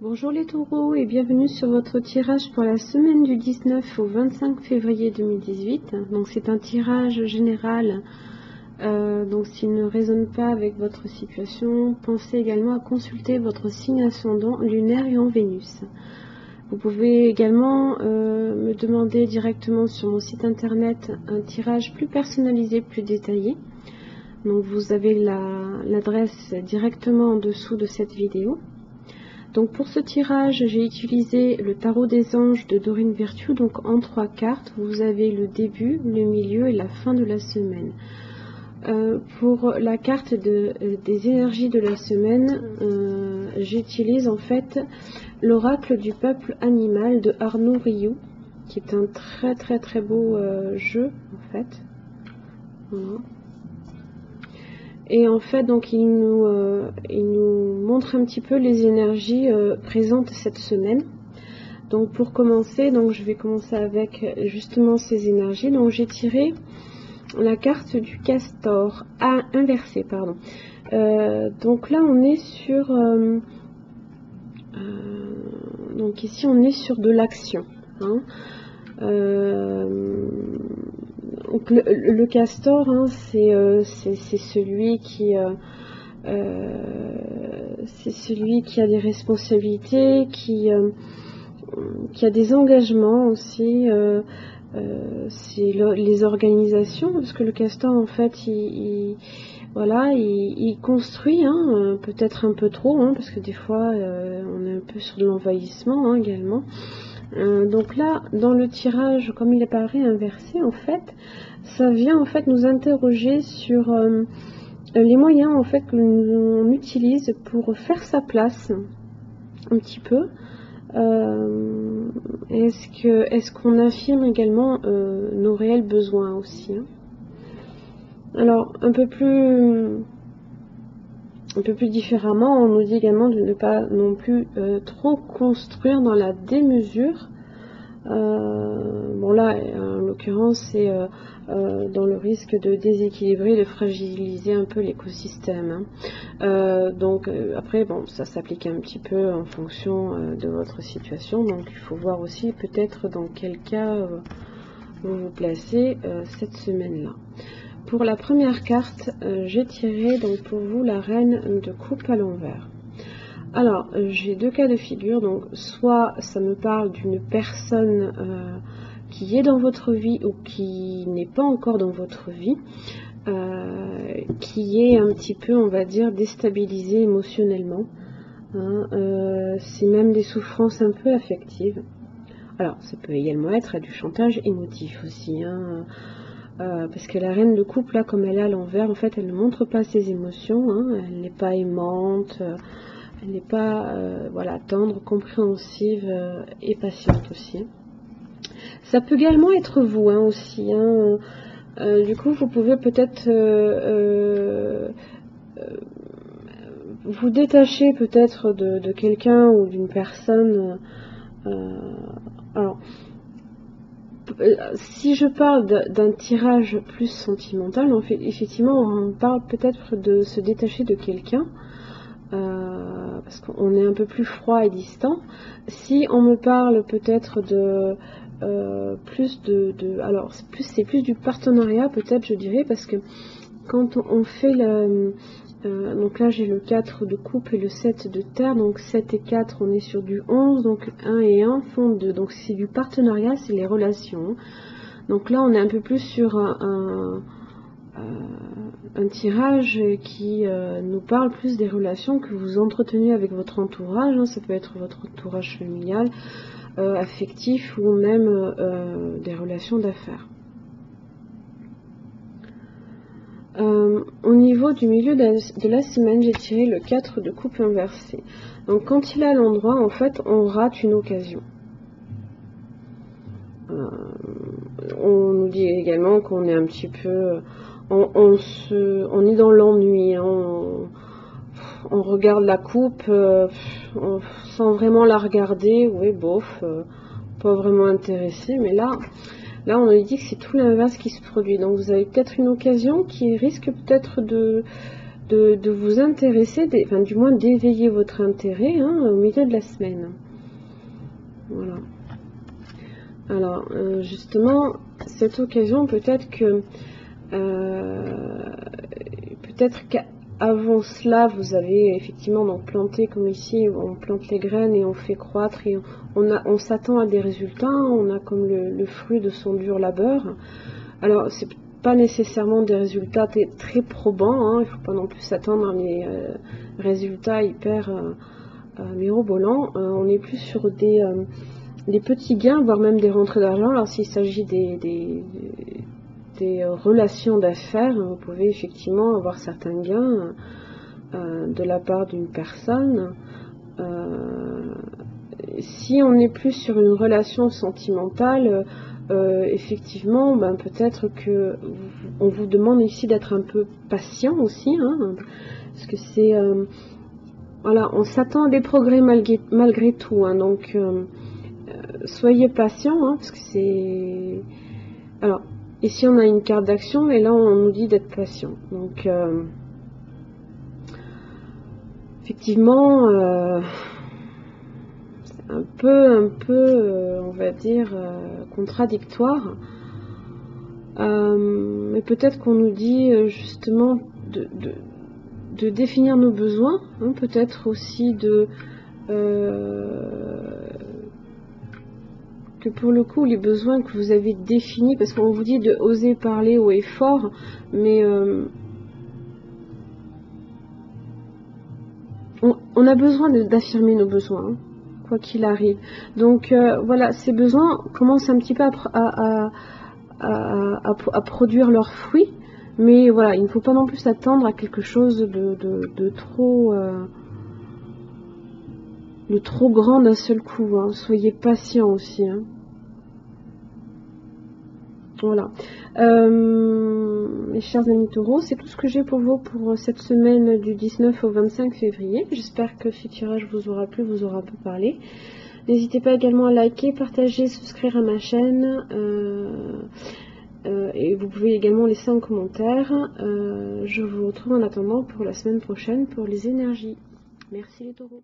Bonjour les taureaux et bienvenue sur votre tirage pour la semaine du 19 au 25 février 2018. Donc c'est un tirage général, donc s'il ne résonne pas avec votre situation, pensez également à consulter votre signe ascendant lunaire et en Vénus. Vous pouvez également me demander directement sur mon site internet un tirage plus personnalisé, plus détaillé. Donc vous avez l'adresse directement en dessous de cette vidéo. Donc pour ce tirage, j'ai utilisé le tarot des anges de Dorine Virtue, donc en 3 cartes. Vous avez le début, le milieu et la fin de la semaine. Pour la carte des énergies de la semaine, j'utilise en fait l'oracle du peuple animal de Arnaud Rioux, qui est un très beau jeu en fait. Voilà. Et en fait, donc il nous montre un petit peu les énergies présentes cette semaine. Donc pour commencer, donc je vais commencer avec justement ces énergies. Donc j'ai tiré la carte du castor, inversée, pardon. Donc là on est sur, donc ici on est sur de l'action. Hein. Donc le castor, hein, c'est celui qui a des responsabilités, qui a des engagements aussi. C'est les organisations, parce que le castor en fait il construit, hein, peut-être un peu trop, hein, parce que des fois on est un peu sur de l'envahissement, hein, également. Donc là, dans le tirage, comme il apparaît inversé, en fait, ça vient en fait nous interroger sur les moyens en fait que l'on utilise pour faire sa place, un petit peu. Est-ce qu'on affirme également nos réels besoins aussi, hein. Alors, un peu plus différemment, on nous dit également de ne pas non plus trop construire dans la démesure. Bon là, en l'occurrence, c'est dans le risque de déséquilibrer, de fragiliser un peu l'écosystème, hein. Donc après, bon, ça s'applique un petit peu en fonction de votre situation. Donc il faut voir aussi peut-être dans quel cas vous vous placez cette semaine-là. Pour la première carte, j'ai tiré donc pour vous la reine de coupe à l'envers. Alors, j'ai deux cas de figure, donc soit ça me parle d'une personne qui est dans votre vie ou qui n'est pas encore dans votre vie, qui est un petit peu, on va dire, déstabilisée émotionnellement, hein, c'est même des souffrances un peu affectives. Alors, ça peut également être du chantage émotif aussi, hein, parce que la reine de coupe, là, comme elle est à l'envers, en fait, elle ne montre pas ses émotions, hein, elle n'est pas aimante, elle n'est pas voilà, tendre, compréhensive et patiente aussi. Ça peut également être vous, hein, aussi, hein. Du coup, vous pouvez peut-être vous détacher peut-être de quelqu'un ou d'une personne. Alors, si je parle d'un tirage plus sentimental, en fait, effectivement, on parle peut-être de se détacher de quelqu'un. Parce qu'on est un peu plus froid et distant. Si on me parle peut-être de alors c'est plus du partenariat peut-être, je dirais, parce que quand on fait donc là j'ai le 4 de coupe et le 7 de terre, donc 7 et 4 on est sur du 11, donc 1 et 1 font 2, donc c'est du partenariat, c'est les relations. Donc là on est un peu plus sur un tirage qui nous parle plus des relations que vous entretenez avec votre entourage, hein. Ça peut être votre entourage familial, affectif ou même des relations d'affaires. Au niveau du milieu de la semaine, j'ai tiré le 4 de coupe inversé. Donc quand il est à l'endroit, en fait, on rate une occasion. On nous dit également qu'on est un petit peu... on est dans l'ennui, hein, on regarde la coupe sans vraiment la regarder, oui, bof, pas vraiment intéressé, mais là on nous dit que c'est tout l'inverse qui se produit. Donc vous avez peut-être une occasion qui risque peut-être de de vous intéresser, enfin du moins d'éveiller votre intérêt au milieu de la semaine. Voilà. Alors justement, cette occasion, peut-être qu'avant cela, vous avez effectivement donc planté, comme ici, on plante les graines et on fait croître et on s'attend à des résultats, on a comme le fruit de son dur labeur. Alors c'est pas nécessairement des résultats très probants, il ne faut pas non plus s'attendre à des résultats hyper mirobolants. On est plus sur des petits gains, voire même des rentrées d'argent. Alors s'il s'agit des relations d'affaires, vous pouvez effectivement avoir certains gains de la part d'une personne. Si on est plus sur une relation sentimentale, effectivement, peut-être que on vous demande ici d'être un peu patient aussi, parce que c'est voilà, on s'attend à des progrès malgré tout, donc soyez patient, parce que c'est alors ici on a une carte d'action et là on nous dit d'être patient, donc effectivement un peu on va dire contradictoire, mais peut-être qu'on nous dit justement de définir nos besoins, peut-être aussi que pour le coup les besoins que vous avez définis, parce qu'on vous dit de oser parler haut et fort, mais on a besoin d'affirmer nos besoins, quoi qu'il arrive. Donc voilà, ces besoins commencent un petit peu à produire leurs fruits, mais voilà, il ne faut pas non plus s'attendre à quelque chose de trop grand d'un seul coup, soyez patient aussi, Voilà. Mes chers amis taureaux, c'est tout ce que j'ai pour vous pour cette semaine du 19 au 25 février. J'espère que ce tirage vous aura plu, vous aura un peu parlé. N'hésitez pas également à liker, partager, souscrire à ma chaîne. Et vous pouvez également laisser un commentaire. Je vous retrouve en attendant pour la semaine prochaine pour les énergies. Merci les taureaux.